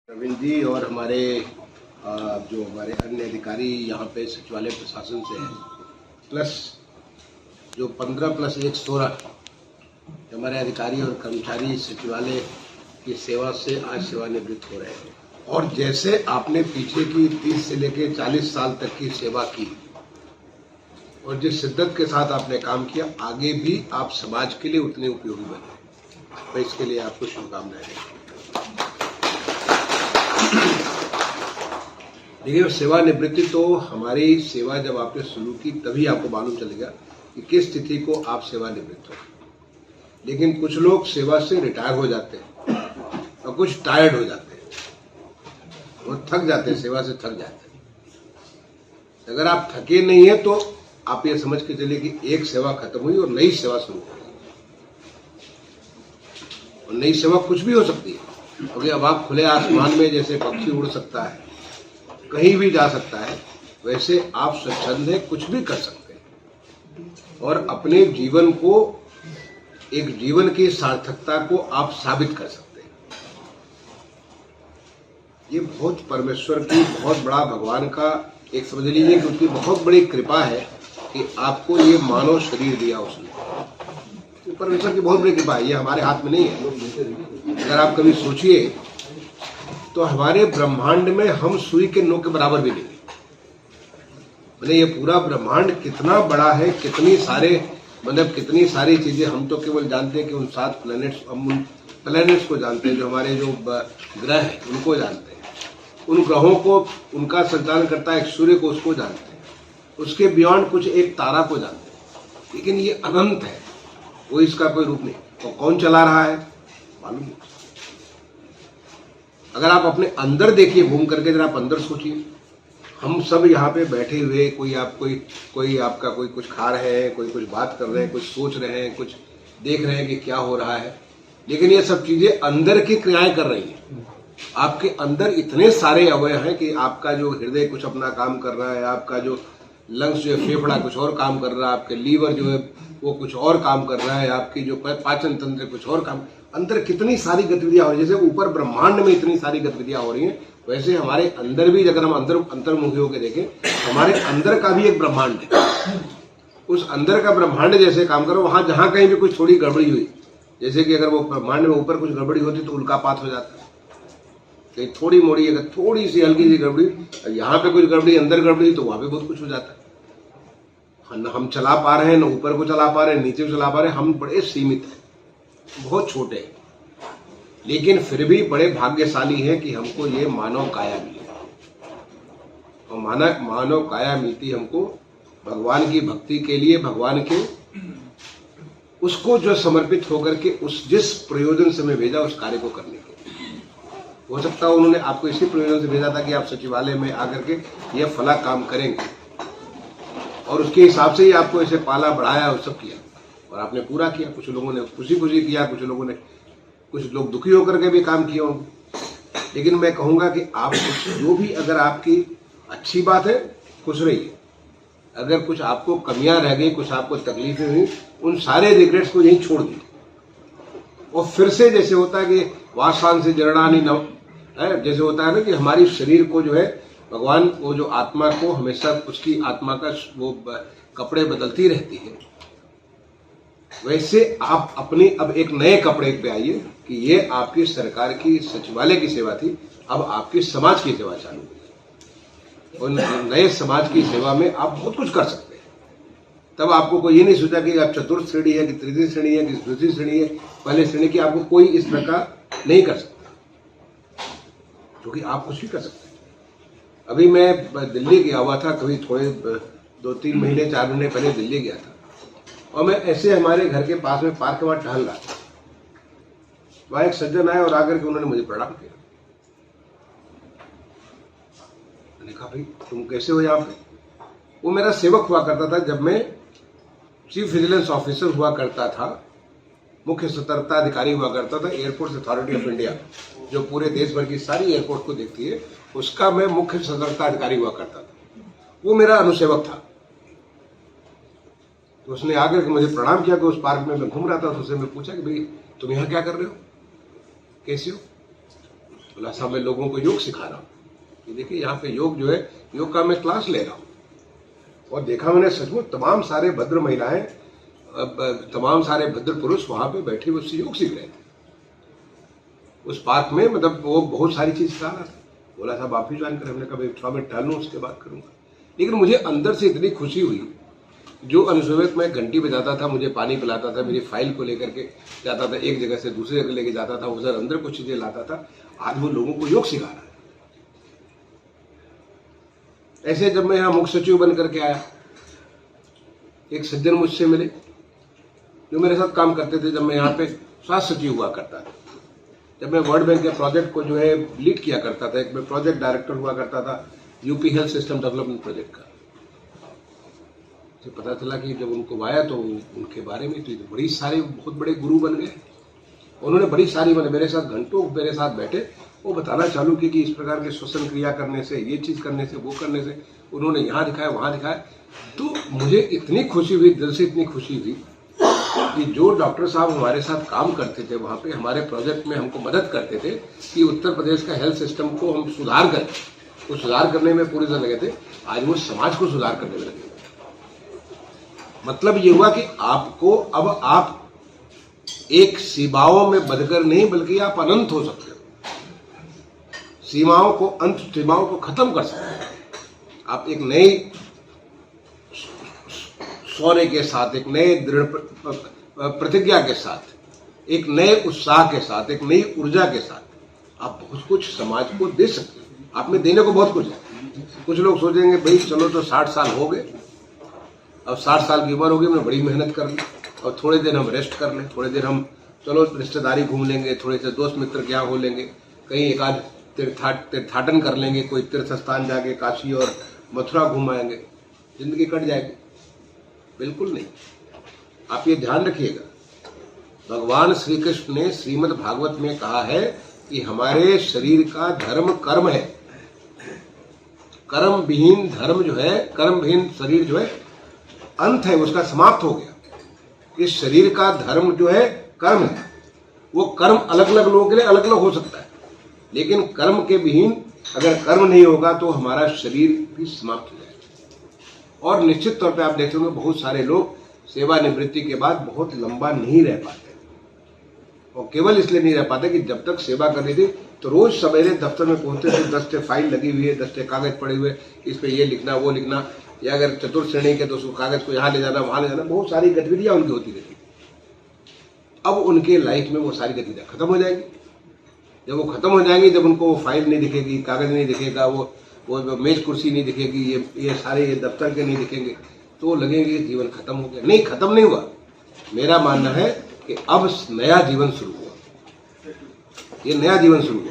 रविंद्र जी और हमारे जो हमारे अन्य अधिकारी यहाँ पे सचिवालय प्रशासन से हैं, प्लस जो 15 + 1 16 हमारे अधिकारी और कर्मचारी सचिवालय की सेवा से आज सेवानिवृत्त हो रहे हैं। और जैसे आपने पीछे की 30 से लेकर 40 साल तक की सेवा की और जिस शिद्दत के साथ आपने काम किया, आगे भी आप समाज के लिए उतने उपयोगी बने। तो इसके लिए आपको शुभकामनाएं। देखिए, सेवानिवृत्ति तो हमारी सेवा जब आपने शुरू की तभी आपको मालूम चलेगा कि किस तिथि को आप सेवानिवृत्त हो। लेकिन कुछ लोग सेवा से रिटायर हो जाते हैं और कुछ टायर्ड हो जाते हैं, वो थक जाते हैं, सेवा से थक जाते हैं। अगर आप थके नहीं है तो आप ये समझ के चलिए कि एक सेवा खत्म हुई और नई सेवा शुरू हो गई। और नई सेवा कुछ भी हो सकती है, क्योंकि अब आप खुले आसमान में जैसे पक्षी उड़ सकता है, कहीं भी जा सकता है, वैसे आप स्वच्छंद है कुछ भी कर सकते हैं और अपने जीवन को, एक जीवन की सार्थकता को आप साबित कर सकते हैं। ये बहुत परमेश्वर की, बहुत बड़ा भगवान का, एक समझ लीजिए कि उसकी बहुत बड़ी कृपा है कि आपको ये मानव शरीर दिया उसने। तो परमेश्वर की बहुत बड़ी कृपा है, ये हमारे हाथ में नहीं है। अगर आप कभी सोचिए तो हमारे ब्रह्मांड में हम सुई के नोक के बराबर भी नहीं। मतलब ये पूरा ब्रह्मांड कितना बड़ा है, कितनी सारी चीजें हम तो केवल जानते हैं कि उन 7 प्लैनेट्स, हम उन प्लैनेट्स को जानते हैं, जो हमारे जो ग्रह हैं उनको जानते हैं, उन ग्रहों को, उनका संचालन करता है एक सूर्य को, उसको जानते हैं, उसके बियॉन्ड कुछ एक तारा को जानते हैं। लेकिन ये अनंत है, वो इसका कोई रूप नहीं। तो कौन चला रहा है मालूम नहीं। अगर आप अपने अंदर देखिए, घूम करके जरा आप अंदर सोचिए, हम सब यहाँ पे बैठे हुए, कोई आपका कोई कुछ खा रहे हैं, कोई कुछ बात कर रहे हैं, कुछ सोच रहे हैं, कुछ देख रहे हैं कि क्या हो रहा है, लेकिन ये सब चीजें अंदर की क्रियाएं कर रही हैं। आपके अंदर इतने सारे अवयव हैं कि आपका जो हृदय कुछ अपना काम कर रहा है, आपका जो लंग्स जो है, फेफड़ा कुछ और काम कर रहा है, आपके लीवर जो है वो कुछ और काम कर रहा है, आपकी जो पाचन तंत्र कुछ और काम, अंदर कितनी सारी गतिविधियां हो रही है। जैसे ऊपर ब्रह्मांड में इतनी सारी गतिविधियां हो रही हैं, वैसे हमारे अंदर भी अगर हम अंतर्मुखी होकर देखें, हमारे अंदर का भी एक ब्रह्मांड है। उस अंदर का ब्रह्मांड जैसे काम करो, वहां जहां कहीं भी कुछ थोड़ी गड़बड़ी हुई, जैसे कि अगर वो ब्रह्मांड में ऊपर कुछ गड़बड़ी होती तो उल्कापात हो जाता है। कहीं थोड़ी मोड़ी, अगर थोड़ी सी हल्की सी गड़बड़ी, यहाँ पे कुछ गड़बड़ी, अंदर गड़बड़ी, तो वहां पे बहुत कुछ हो जाता है। हम चला पा रहे हैं, न ऊपर को चला पा रहे हैं, नीचे को चला पा रहे हैं। हम बड़े सीमित हैं, बहुत छोटे हैं, लेकिन फिर भी बड़े भाग्यशाली हैं कि हमको ये मानव काया मिली। और मानव काया मिलती हमको भगवान की भक्ति के लिए, भगवान के उसको जो समर्पित होकर के उस जिस प्रयोजन से मैं भेजा उस कार्य को करने के। हो सकता है उन्होंने आपको इसी प्रयोजन से भेजा था कि आप सचिवालय में आकर के यह फला काम करेंगे, और उसके हिसाब से ही आपको ऐसे पाला बढ़ाया और सब किया, और आपने पूरा किया। कुछ लोगों ने खुशी खुशी किया, कुछ लोग दुखी होकर के भी काम किए होंगे। लेकिन मैं कहूंगा कि आप जो भी, अगर आपकी अच्छी बात है, खुश रहिए। अगर कुछ आपको कमियां रह गई, कुछ आपको तकलीफें हुई, उन सारे रिग्रेट्स को यहीं छोड़ दीजिए और फिर से, जैसे होता है कि वासान से जरणानी न है, जैसे होता है ना कि हमारी शरीर को जो है भगवान, वो जो आत्मा को हमेशा उसकी आत्मा का वो कपड़े बदलती रहती है, वैसे आप अपनी अब एक नए कपड़े पे आइए कि ये आपकी सरकार की, सचिवालय की सेवा थी, अब आपकी समाज की सेवा चालू है। और नए समाज की सेवा में आप बहुत कुछ कर सकते हैं। तब आपको कोई ये नहीं सोचा कि आप चतुर्थ श्रेणी है कि तृतीय श्रेणी है कि द्वितीय श्रेणी है, पहले श्रेणी की, आपको कोई इस प्रकार नहीं कर सकता, क्योंकि आप कुछ भी कर सकते हैं। अभी मैं दिल्ली गया हुआ था, कभी थोड़े 2-3 महीने 4 महीने पहले दिल्ली गया था, और मैं ऐसे हमारे घर के पास में पार्क के वहां टहल रहा था। वहां एक सज्जन आए और आकर के उन्होंने मुझे प्रणाम किया। मैंने कहा, भाई तुम कैसे हो यहाँ पे? वो मेरा सेवक हुआ करता था जब मैं चीफ विजिलेंस ऑफिसर हुआ करता था, मुख्य सतर्कता अधिकारी हुआ करता था एयरपोर्ट अथॉरिटी ऑफ इंडिया, जो पूरे देश भर की सारी एयरपोर्ट को देखती है, उसका मैं मुख्य सतर्कता अधिकारी हुआ करता था। वो मेरा अनुसेवक था। तो उसने आकर के मुझे प्रणाम किया कि उस पार्क में मैं घूम रहा था, तो उससे मैं पूछा कि भाई तुम यहाँ क्या कर रहे हो, कैसे हो? बोला साहब मैं लोगों को योग सिखा रहा हूँ, ये देखिए यहाँ पे योग जो है, योग का मैं क्लास ले रहा हूँ। और देखा मैंने सचमुच तमाम सारे भद्र महिलाएं, तमाम सारे भद्र पुरुष वहां पे बैठे उससे योग सीख रहे थे उस पार्क में। मतलब वो बहुत सारी चीज सिखा रहा था। बोला साहब आप भी ज्वाइन करें। हमने कहा थोड़ा मैं टहलूं उसके बाद करूंगा। लेकिन मुझे अंदर से इतनी खुशी हुई, जो अनुसूचित में घंटी बजाता था, मुझे पानी पिलाता था, मेरी फाइल को लेकर के जाता था, एक जगह से दूसरी जगह लेके जाता था, उधर अंदर कुछ चीजें लाता था, आज वो लोगों को योग सिखा रहा है। ऐसे जब मैं यहाँ मुख्य सचिव बन करके आया, एक सज्जन मुझसे मिले जो मेरे साथ काम करते थे जब मैं यहाँ पे स्वास्थ्य सचिव हुआ करता था। जब मैं वर्ल्ड बैंक के प्रोजेक्ट को जो है लीड किया करता था, एक मैं प्रोजेक्ट डायरेक्टर हुआ करता था UP health system development project का। तो पता चला कि जब उनको आया तो उनके बारे में तो बड़ी सारे बहुत बड़े गुरु बन गए। उन्होंने बड़ी सारी मेरे साथ घंटों मेरे साथ बैठे, वो बताना चालू की कि इस प्रकार के श्वसन क्रिया करने से, ये चीज करने से, वो करने से, उन्होंने यहाँ दिखाया वहां दिखाया। तो मुझे इतनी खुशी हुई, दिल से इतनी खुशी हुई कि जो डॉक्टर साहब हमारे साथ काम करते थे वहां पे, हमारे प्रोजेक्ट में हमको मदद करते थे कि उत्तर प्रदेश का हेल्थ सिस्टम को हम सुधार करें, वो सुधार करने में पूरी तरह लगे थे। आज वो समाज को सुधार करने में लगे। मतलब ये हुआ कि आपको अब आप एक सीमाओं में बंधकर नहीं, बल्कि आप अनंत हो सकते हो। सीमाओं को सीमाओं को खत्म कर सकते हैं आप। एक नई शौर्य के साथ, एक नए दृढ़ प्रतिज्ञा के साथ, एक नए उत्साह के साथ, एक नई ऊर्जा के साथ आप बहुत कुछ समाज को दे सकते हैं। आप में देने को बहुत कुछ है। कुछ लोग सोचेंगे भाई चलो तो 60 साल हो गए, अब 60 साल की उम्र होगी, हमने बड़ी मेहनत कर ली, और थोड़े दिन हम रेस्ट कर लें, थोड़े दिन हम चलो रिश्तेदारी घूम लेंगे, थोड़े से दोस्त मित्र के यहाँ हो लेंगे, कहीं एक आध तीर्थाटन कर लेंगे, कोई तीर्थ स्थान जाके काशी और मथुरा घूम आएंगे, जिंदगी कट जाएगी। बिल्कुल नहीं। आप ये ध्यान रखिएगा, भगवान श्री कृष्ण ने श्रीमद् भागवत में कहा है कि हमारे शरीर का धर्म कर्म है। कर्म विहीन धर्म जो है, कर्म विहीन शरीर जो है अंत है, उसका समाप्त हो गया। इस शरीर का धर्म जो है कर्म है। वो कर्म अलग अलग लोगों के लिए अलग अलग हो सकता है, लेकिन कर्म के विहीन अगर कर्म नहीं होगा तो हमारा शरीर भी समाप्त हो जाएगा। और निश्चित तौर पे आप देखते होंगे बहुत सारे लोग सेवानिवृत्ति के बाद बहुत लंबा नहीं रह पाते, और केवल इसलिए नहीं रह पाते कि जब तक सेवा कर रही थी तो रोज सवेरे दफ्तर में पहुंचते थे, 10 फाइल लगी हुई है, 10 कागज पड़े हुए, इस पे ये लिखना वो लिखना, या अगर चतुर्थ श्रेणी के तो उस कागज को यहाँ ले जाना वहां ले जाना, बहुत सारी गतिविधियां उनकी होती रहती। अब उनके लाइफ में वो सारी गतिविधियां खत्म हो जाएगी। जब वो खत्म हो जाएंगी, जब उनको वो फाइल नहीं दिखेगी, कागज नहीं दिखेगा, वो मेज कुर्सी नहीं दिखेगी, ये सारे ये दफ्तर के नहीं दिखेंगे, तो लगेंगे जीवन खत्म हो गया। नहीं, खत्म नहीं हुआ। मेरा मानना है कि अब नया जीवन शुरू हुआ, ये नया जीवन शुरू हुआ।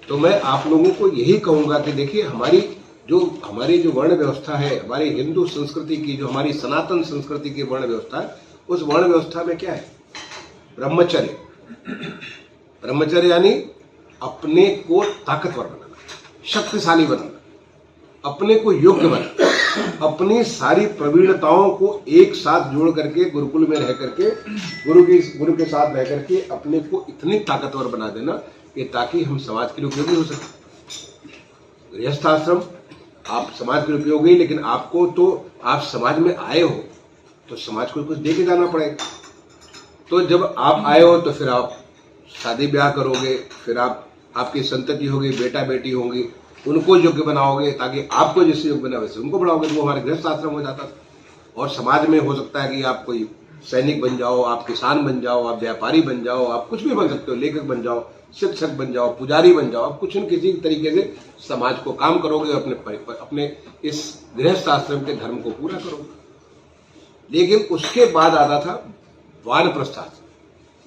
तो मैं आप लोगों को यही कहूंगा कि देखिए हमारी जो वर्ण व्यवस्था है, हमारी हिंदू संस्कृति की, जो हमारी सनातन संस्कृति की वर्ण व्यवस्था है, उस वर्ण व्यवस्था में क्या है? ब्रह्मचर्य। ब्रह्मचर्य यानी अपने को ताकतवर बनाना, शक्तिशाली बनाना, अपने को योग्य बनाना, अपनी सारी प्रवीणताओं को एक साथ जोड़ करके गुरुकुल में रह करके गुरु के साथ रह करके अपने को इतनी ताकतवर बना देना कि ताकि हम समाज के लिए उपयोगी हो सके। गृहस्थाश्रम आप समाज के लिए उपयोगी, लेकिन आपको तो आप समाज में आए हो तो समाज को कुछ दे के जाना पड़ेगा। तो जब आप आए हो तो फिर आप शादी ब्याह करोगे, फिर आपकी संतति होगी, बेटा बेटी होंगी, उनको योग्य बनाओगे ताकि आपको जैसे योग्य बना वैसे उनको बढ़ाओगे। तो वो हमारे गृहस्थ आश्रम हो जाता था। और समाज में हो सकता है कि आप कोई सैनिक बन जाओ, आप किसान बन जाओ, आप व्यापारी बन जाओ, आप कुछ भी बन सकते हो, लेखक बन जाओ, शिक्षक बन जाओ, पुजारी बन जाओ, आप कुछ न किसी तरीके से समाज को काम करोगे, अपने इस गृहस्थ आश्रम के धर्म को पूरा करोगे। लेकिन उसके बाद आता था वानप्रस्थाश्रम।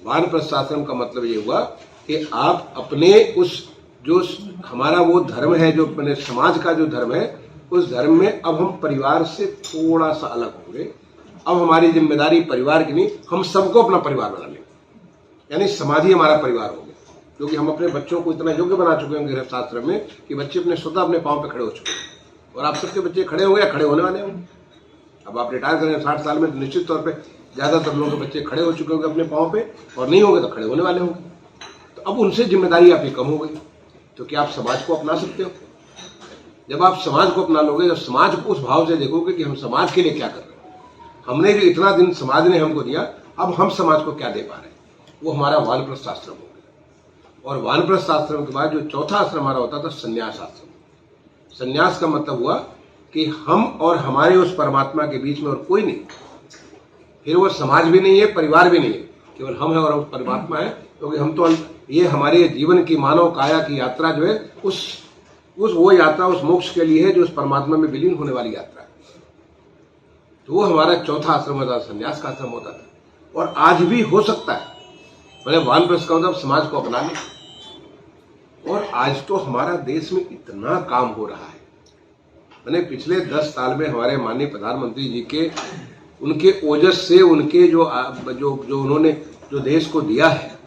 वानप्रस्थाश्रम का मतलब ये हुआ कि आप अपने उस जो हमारा वो धर्म है, जो अपने समाज का जो धर्म है, उस धर्म में अब हम परिवार से थोड़ा सा अलग होंगे। अब हमारी जिम्मेदारी परिवार की नहीं, हम सबको अपना परिवार बना लेंगे, यानी समाज ही हमारा परिवार हो गया। क्योंकि हम अपने बच्चों को इतना योग्य बना चुके हैं गृहस्थ आश्रम में कि बच्चे अपने स्वतः अपने पांव पे खड़े हो चुके हैं। और आप सबके बच्चे खड़े होंगे या खड़े होने वाले होंगे। अब आप रिटायर करेंगे 60 साल में, तो निश्चित तौर पे ज्यादातर लोगों के बच्चे खड़े हो चुके होंगे अपने पांव पे, और नहीं होंगे तो खड़े होने वाले होंगे। तो तो अब उनसे जिम्मेदारी आपकी कम हो गई, तो क्या आप समाज को अपना सकते हो? जब आप समाज को अपना लोगे, जब समाज को उस भाव से देखोगे कि हम समाज के लिए क्या कर रहे हैं, हमने जो इतना दिन समाज ने हमको दिया, अब हम समाज को क्या दे पा रहे हैं, वो हमारा वानप्रस्थ आश्रम हो गया। और वानप्रस्थ आश्रम के बाद जो चौथा आश्रम हमारा होता था संन्यास आश्रम। संन्यास का मतलब हुआ कि हम और हमारे उस परमात्मा के बीच में और कोई नहीं, फिर वो समाज भी नहीं है, परिवार भी नहीं है, केवल हम है और उस परमात्मा है। क्योंकि हम तो ये हमारे जीवन की मानव काया की यात्रा जो है उस वो यात्रा उस मोक्ष के लिए है जो उस परमात्मा में विलीन होने वाली यात्रा है। तो वो हमारा चौथा आश्रम होता था, संन्यास का आश्रम होता था। और आज भी हो सकता है, मैंने वानप्रस्थ का मतलब समाज को अपना ले। और आज तो हमारा देश में इतना काम हो रहा है, मैंने पिछले 10 साल में हमारे माननीय प्रधानमंत्री जी के उनके ओजस से, उनके जो उन्होंने जो देश को दिया है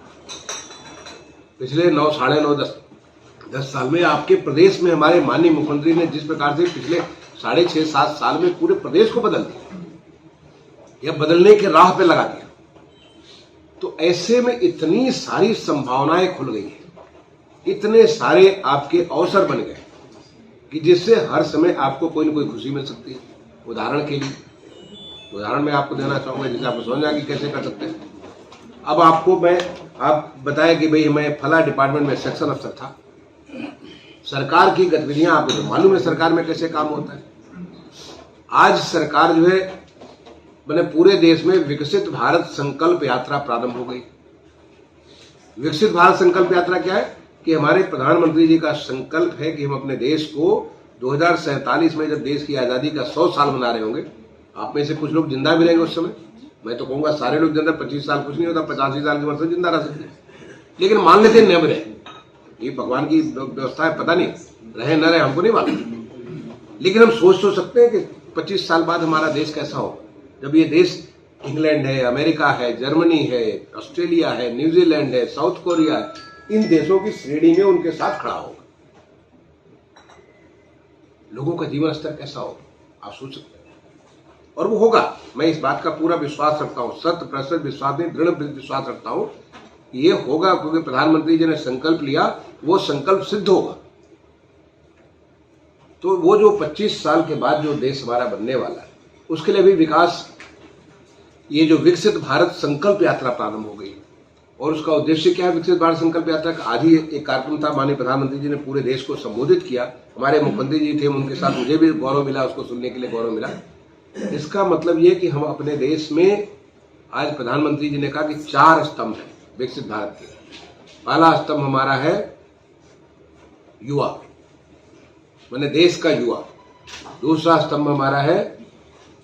पिछले 9 साढ़े 9 10 साल में, आपके प्रदेश में हमारे माननीय मुख्यमंत्री ने जिस प्रकार से पिछले 6.5-7 साल में पूरे प्रदेश को बदल दिया या बदलने के राह पे लगा दिया, तो ऐसे में इतनी सारी संभावनाएं खुल गई हैं, इतने सारे आपके अवसर बन गए कि जिससे हर समय आपको कोई न कोई खुशी मिल सकती है। उदाहरण मैं आपको देना चाहूंगा जिससे आपको समझ आएगी कैसे कर सकते हैं। अब आप बताएं कि भाई मैं फला डिपार्टमेंट में सेक्शन अफसर था, सरकार की गतिविधियां आपको तो मालूम है सरकार में कैसे काम होता है। आज सरकार जो है मैंने पूरे देश में विकसित भारत संकल्प यात्रा प्रारंभ हो गई। विकसित भारत संकल्प यात्रा क्या है कि हमारे प्रधानमंत्री जी का संकल्प है कि हम अपने देश को 2047 में जब देश की आजादी का 100 साल मना रहे होंगे, आप में से कुछ लोग जिंदा भी रहेंगे उस समय, मैं तो कहूंगा सारे लोग जिंदा, 25 साल कुछ नहीं होता, 85 साल की उम्र से जिंदा रह सकते हैं, लेकिन मान लेते न भी रहे, ये भगवान की व्यवस्था है, पता नहीं रहे न रहे हमको नहीं मालूम। लेकिन हम सोच सकते हैं कि 25 साल बाद हमारा देश कैसा हो, जब ये देश इंग्लैंड है, अमेरिका है, जर्मनी है, ऑस्ट्रेलिया है, न्यूजीलैंड है, साउथ कोरिया है, इन देशों की श्रेणी में उनके साथ खड़ा होगा। लोगों का जीवन स्तर कैसा होगा आप सोच सकते हैं, और वो होगा। मैं इस बात का पूरा विश्वास रखता हूं, 100% विश्वास नहीं, दृढ़ विश्वास रखता हूं ये होगा, क्योंकि प्रधानमंत्री जी ने संकल्प लिया, वो संकल्प सिद्ध होगा। तो वो जो 25 साल के बाद जो देश हमारा बनने वाला है, उसके लिए भी विकास, ये जो विकसित भारत संकल्प यात्रा प्रारंभ हो गई। और उसका उद्देश्य क्या है विकसित भारत संकल्प यात्रा का? आज ही एक कार्यक्रम था, माननीय प्रधानमंत्री जी ने पूरे देश को संबोधित किया, हमारे मुख्यमंत्री जी थे, उनके साथ मुझे भी गौरव मिला, उसको सुनने के लिए गौरव मिला। इसका मतलब ये कि हम अपने देश में, आज प्रधानमंत्री जी ने कहा कि 4 स्तंभ है विकसित भारत के। पहला स्तंभ हमारा है युवा, माने देश का युवा। दूसरा स्तंभ हमारा है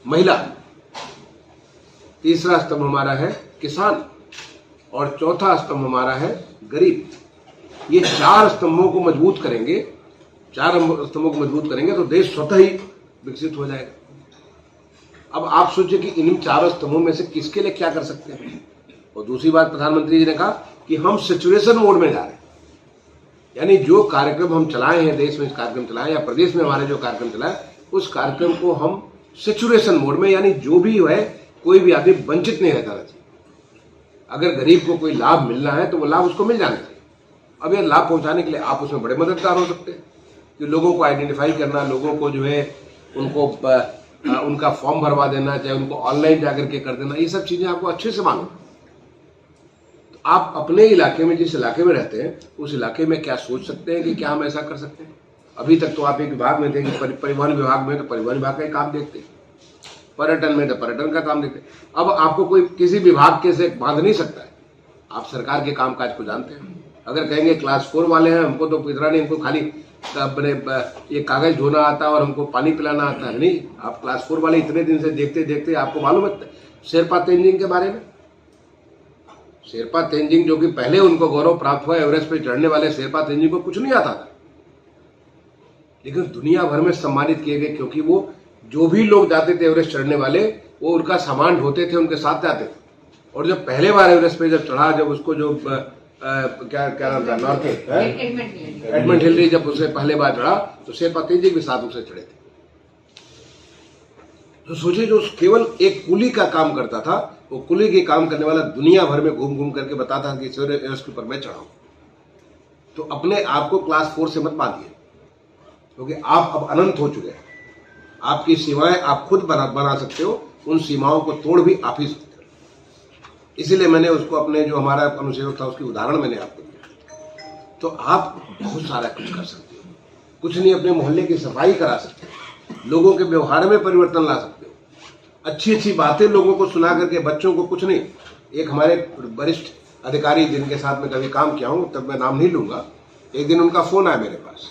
महिला, तीसरा स्तंभ हमारा है किसान, और चौथा स्तंभ हमारा है गरीब। ये 4 स्तंभों को मजबूत करेंगे, 4 स्तंभों को मजबूत करेंगे तो देश स्वतः ही विकसित हो जाएगा। अब आप सोचिए कि इन 4 स्तंभों में से किसके लिए क्या कर सकते हैं। और दूसरी बात प्रधानमंत्री जी ने कहा कि हम सिचुएशन मोड में जा रहे हैं, यानी जो कार्यक्रम हम चलाए हैं, देश में कार्यक्रम चलाए या प्रदेश में हमारे जो कार्यक्रम चलाए, उस कार्यक्रम को हम सिचुएशन मोड में, यानी जो भी है कोई भी आदमी वंचित नहीं रहता चाहिए। अगर गरीब को कोई लाभ मिलना है तो वो लाभ उसको मिल जाना चाहिए। अब ये लाभ पहुंचाने के लिए आप उसमें बड़े मददगार हो सकते हैं कि लोगों को आइडेंटिफाई करना, लोगों को जो है उनको उनका फॉर्म भरवा देना, चाहे उनको ऑनलाइन जाकर के कर देना, ये सब चीजें आपको अच्छे से मालूम। तो आप अपने इलाके में, जिस इलाके में रहते हैं, उस इलाके में क्या सोच सकते हैं कि क्या हम ऐसा कर सकते हैं। अभी तक तो आप एक विभाग में थे कि परिवहन विभाग में, तो परिवहन विभाग का ही काम देखते, पर्यटन में तो पर्यटन का काम देखते। अब आपको कोई किसी विभाग के से बांध नहीं सकता है, आप सरकार के कामकाज को जानते हैं। अगर कहेंगे क्लास 4 वाले हैं, हमको तो इतना नहीं, हमको खाली अपने ये कागज धोना आता है और हमको पानी पिलाना आता है, नहीं। आप क्लास 4 वाले इतने दिन से देखते देखते आपको मालूम है शेरपा तेंजिंग के बारे में। शेरपा तेंजिंग जो कि पहले उनको गौरव प्राप्त हुआ, एवरेस्ट पे चढ़ने वाले शेरपा तेंजिंग को कुछ नहीं आता था, लेकिन दुनिया भर में सम्मानित किए गए, क्योंकि वो जो भी लोग जाते थे एवरेस्ट चढ़ने वाले, वो उनका सामान ढोते थे, उनके साथ जाते थे। और जब पहले बार एवरेस्ट पे जब चढ़ा, जब उसको जो क्या नाम था, नॉर्थ एडमंड हिलरी, जब उसे पहले बार चढ़ा तो शेरपा तेंजिंग भी साथ उसे चढ़े थे। तो सोचिए, जो केवल एक कुली का काम करता था, वो कुली के काम करने वाला दुनिया भर में घूम घूम करके बताता कि एवरेस्ट के ऊपर मैं चढ़ा हूं। तो अपने आप को क्लास 4 से मत बांधिए, क्योंकि आप अब अनंत हो चुके हैं। आपकी सीमाएं आप खुद बना सकते हो, उन सीमाओं को तोड़ भी आप ही सकते हो। इसीलिए मैंने उसको अपने जो हमारा अनुसेवक था उसकी उदाहरण मैंने आपको दिया। तो आप बहुत सारा कुछ कर सकते हो, कुछ नहीं अपने मोहल्ले की सफाई करा सकते हो, लोगों के व्यवहार में परिवर्तन ला सकते हो, अच्छी अच्छी बातें लोगों को सुना करके, बच्चों को कुछ नहीं। एक हमारे वरिष्ठ अधिकारी जिनके साथ में कभी काम किया हूँ, तब मैं नाम नहीं लूंगा, एक दिन उनका फोन आया मेरे पास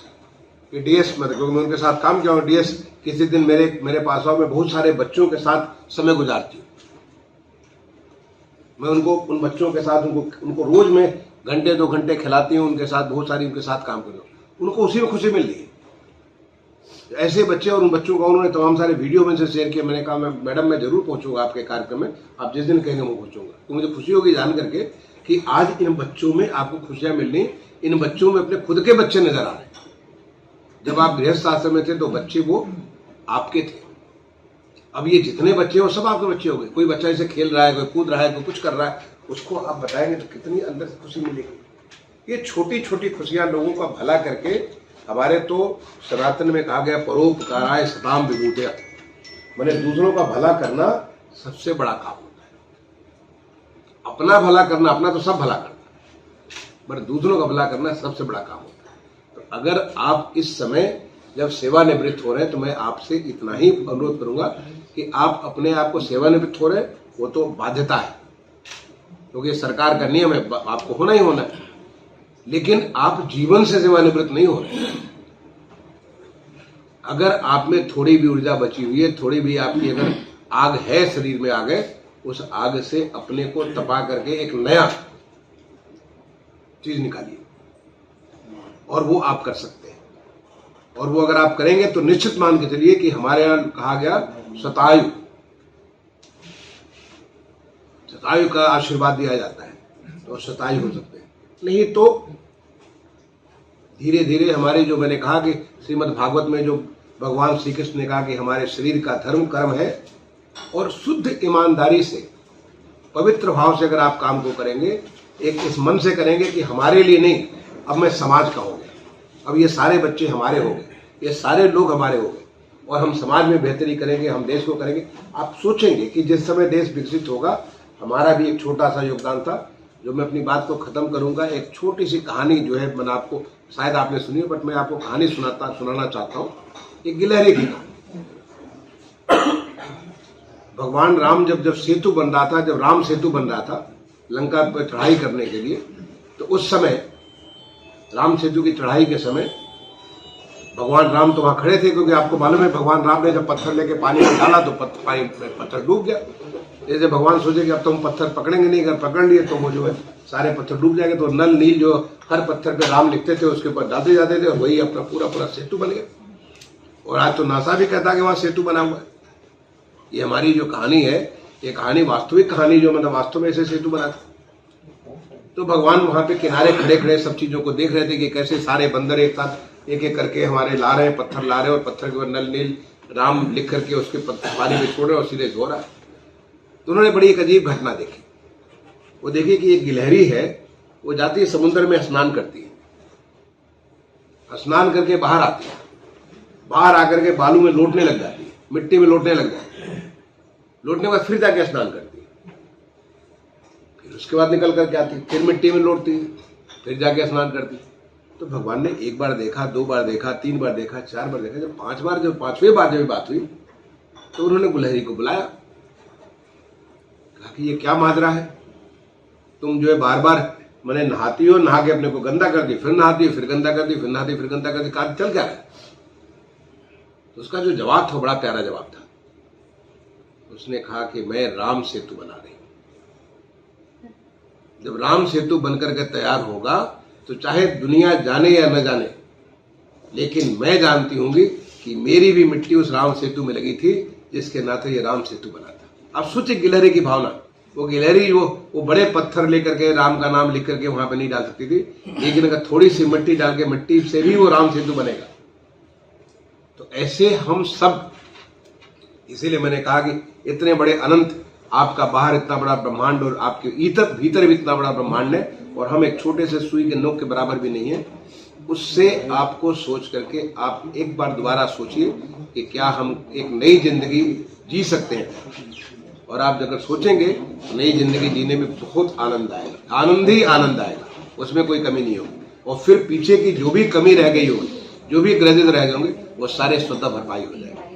कि डीएस, मतलब मैं उनके साथ काम किया हूँ, डीएस किसी दिन मेरे पास आओ, मैं बहुत सारे बच्चों के साथ समय गुजारती हूँ, मैं उन बच्चों के साथ उनको रोज में घंटे 2 घंटे खिलाती हूँ, उनके साथ बहुत सारी उनके साथ काम कर रहा हूँ, उनको उसी में खुशी मिल रही है। ऐसे बच्चे और उन बच्चों का उन्होंने तमाम सारे वीडियो में से शेयर किया। मैंने कहा मैडम मैं जरूर पहुंचूंगा आपके कार्यक्रम में, आप जिस दिन कहेंगे मैं पहुंचूंगा। तो मुझे खुशी होगी जान करके कि आज इन बच्चों में आपको खुशियां मिलनी, इन बच्चों में अपने खुद के बच्चे नजर आ रहे हैं। जब आप गृहस्थ आश्रम में थे तो बच्चे वो आपके थे, अब ये जितने बच्चे हो सब आपके बच्चे हो गए। कोई बच्चा ऐसे खेल रहा है, कोई कूद रहा है, कोई कुछ कर रहा है, उसको आप बताएंगे तो कितनी अंदर से खुशी मिलेगी। ये छोटी छोटी खुशियां लोगों का भला करके, हमारे तो सनातन में कहा गया परोपकाराय सताम विभूतया, मैंने दूसरों का भला करना सबसे बड़ा काम होता है। अपना भला करना, अपना तो सब भला करना, पर दूसरों का भला करना सबसे बड़ा काम होता है। तो अगर आप इस समय जब सेवानिवृत्त हो रहे हैं तो मैं आपसे इतना ही अनुरोध करूंगा कि आप अपने आप को सेवानिवृत्त हो रहे हैं, वो तो बाध्यता है क्योंकि सरकार का नियम है, आपको होना ही होना है, लेकिन आप जीवन से सेवानिवृत्त नहीं हो रहे। अगर आप में थोड़ी भी ऊर्जा बची हुई है, थोड़ी भी आपकी अगर आग है शरीर में, आग है, उस आग से अपने को तपा करके एक नया चीज निकालिए, और वो आप कर सकते हैं। और वो अगर आप करेंगे तो निश्चित मान के चलिए कि हमारे यहां कहा गया शतायु का आशीर्वाद दिया जाता है, तो शतायु हो सकते हैं। नहीं तो धीरे धीरे हमारे, जो मैंने कहा कि श्रीमद् भागवत में जो भगवान श्री कृष्ण ने कहा कि हमारे शरीर का धर्म कर्म है, और शुद्ध ईमानदारी से पवित्र भाव से अगर आप काम को करेंगे, एक इस मन से करेंगे कि हमारे लिए नहीं, अब मैं समाज का हो गया, अब ये सारे बच्चे हमारे हो गए, ये सारे लोग हमारे हो गए, और हम समाज में बेहतरी करेंगे, हम देश को करेंगे। आप सोचेंगे कि जिस समय देश विकसित होगा, हमारा भी एक छोटा सा योगदान था। जो मैं अपनी बात को खत्म करूंगा, एक छोटी सी कहानी जो है, मैंने आपको, शायद आपने सुनी, बट मैं आपको कहानी सुनाना चाहता हूँ। एक गिलहरी की कहानी। भगवान राम जब सेतु बन रहा था, जब राम सेतु बन रहा था लंका पर चढ़ाई करने के लिए, तो उस समय राम सेतु की चढ़ाई के समय भगवान राम तो वहां खड़े थे, क्योंकि आपको मालूम है भगवान राम ने जब पत्थर लेके पानी में डाला तो पत्थर डूब गया। जैसे भगवान सोचे कि अब तो हम पत्थर पकड़ेंगे नहीं, अगर पकड़ लिए तो वो जो है सारे पत्थर डूब जाएंगे। तो नल नील जो हर पत्थर पे राम लिखते थे उसके ऊपर डालते जाते थे, और वही अपना पूरा सेतु बन गया। और आज तो नासा भी कहता है कि वहां सेतु बना हुआ है। ये हमारी जो कहानी है, ये कहानी वास्तविक कहानी, जो मतलब वास्तव में ऐसे सेतु बना था। तो भगवान वहां पे किनारे खड़े खड़े सब चीजों को देख रहे थे कि कैसे सारे बंदर एक साथ एक एक करके हमारे ला रहे हैं, पत्थर ला रहे हैं, और पत्थर के ऊपर नल नील राम लिख करके उसके पानी में छोड़ रहे और सीधे सो रहा है। तो उन्होंने बड़ी एक अजीब घटना देखी। वो देखी कि एक गिलहरी है, वो जाती है समुद्र में स्नान करती है, स्नान करके बाहर आती है, बाहर आकर के बालू में लौटने लग जाती है, मिट्टी में लौटने लग जाती है, लौटने के बाद फिर जाके स्नान करती है, फिर उसके बाद निकल करके आती है, फिर मिट्टी में लौटती है, फिर जाके स्नान करती है। तो भगवान ने एक बार देखा, 2 बार देखा, 3 बार देखा, 4 बार देखा, जब 5 बार, जब 5वें बार जब बात हुई तो उन्होंने गिलहरी को बुलाया, कहा कि ये क्या माजरा है, तुम जो है बार बार मैंने नहाती हो, नहा के अपने को गंदा कर दी, फिर नहाती हो, फिर गंदा कर दी, फिर नहाती, फिर गंदा कर दी, काम चल क्या रहा है। तो उसका जो जवाब था बड़ा प्यारा जवाब था। उसने कहा कि मैं राम सेतु बना रही हूं। जब राम सेतु बनकर के तैयार होगा तो चाहे दुनिया जाने या न जाने, लेकिन मैं जानती होंगी कि मेरी भी मिट्टी उस राम सेतु में लगी थी जिसके नाते ये राम सेतु बना था। अब सोचिए गिलहरी की भावना, वो गिलहरी वो बड़े पत्थर लेकर के राम का नाम लिख करके वहां पे नहीं डाल सकती थी, लेकिन अगर थोड़ी सी मिट्टी डाल के मिट्टी से भी वो राम सेतु बनेगा। तो ऐसे हम सब, इसीलिए मैंने कहा कि इतने बड़े अनंत आपका बाहर इतना बड़ा ब्रह्मांड और आपके भीतर भी इतना बड़ा ब्रह्मांड है, और हम एक छोटे से सुई के नोक के बराबर भी नहीं है। उससे आपको सोच करके आप एक बार दोबारा सोचिए कि क्या हम एक नई जिंदगी जी सकते हैं। और आप अगर सोचेंगे तो नई जिंदगी जीने में बहुत आनंद आएगा, आनंद ही आनंद आएगा, उसमें कोई कमी नहीं होगी। और फिर पीछे की जो भी कमी रह गई होगी, जो भी ग्रजेस रह गए होंगे, वो सारे स्वतः भरपाई हो जाएंगे।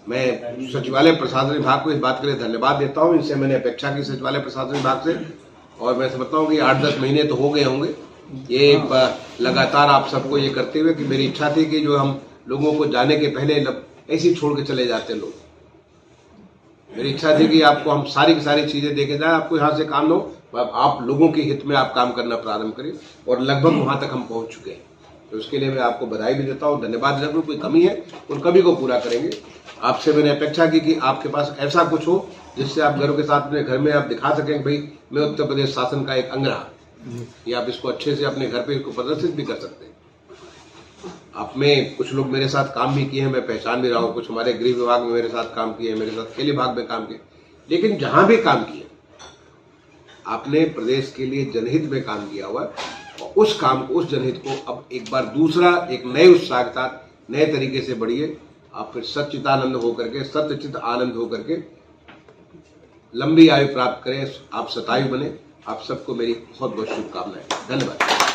मैं सचिवालय प्रशासन विभाग को इस बात के लिए धन्यवाद देता हूँ। इनसे मैंने अपेक्षा की सचिवालय प्रशासन विभाग से, और मैं समझता हूँ कि 8-10 महीने तो हो गए होंगे ये लगातार आप सबको ये करते हुए, कि मेरी इच्छा थी कि जो हम लोगों को जाने के पहले ऐसे ही छोड़ के चले जाते लोग। मेरी इच्छा थी कि आपको हम सारी की सारी चीजें देके जाए, आपको यहाँ से काम लो, आप लोगों के हित में आप काम करना प्रारंभ करें, और लगभग वहां तक हम पहुंच चुके हैं। तो उसके लिए मैं आपको बधाई भी देता हूँ, धन्यवाद देता हूँ। कोई कमी है उन कमी को पूरा करेंगे। आपसे मैंने अपेक्षा की कि आपके पास ऐसा कुछ हो जिससे आप घरों के साथ अपने घर में आप दिखा सकें भाई मैं उत्तर प्रदेश शासन का एक अंग रहा, कि आप इसको अच्छे से अपने घर पे इसको प्रदर्शित भी कर सकते हैं। आप में कुछ लोग मेरे साथ काम भी किए हैं, मैं पहचान भी रहा हूँ। कुछ हमारे गृह विभाग में मेरे साथ काम किए, मेरे साथ खेल विभाग में काम किए। लेकिन जहां भी काम किए आपने प्रदेश के लिए जनहित में काम किया हुआ, और उस काम को, उस जनहित को अब एक बार दूसरा एक नए उत्साह के साथ नए तरीके से बढ़िए। आप फिर सच्चिदानंद होकर के, सत्यचित आनंद होकर के लंबी आयु प्राप्त करें, आप शतायु बने। आप सबको मेरी बहुत बहुत शुभकामनाएं। धन्यवाद।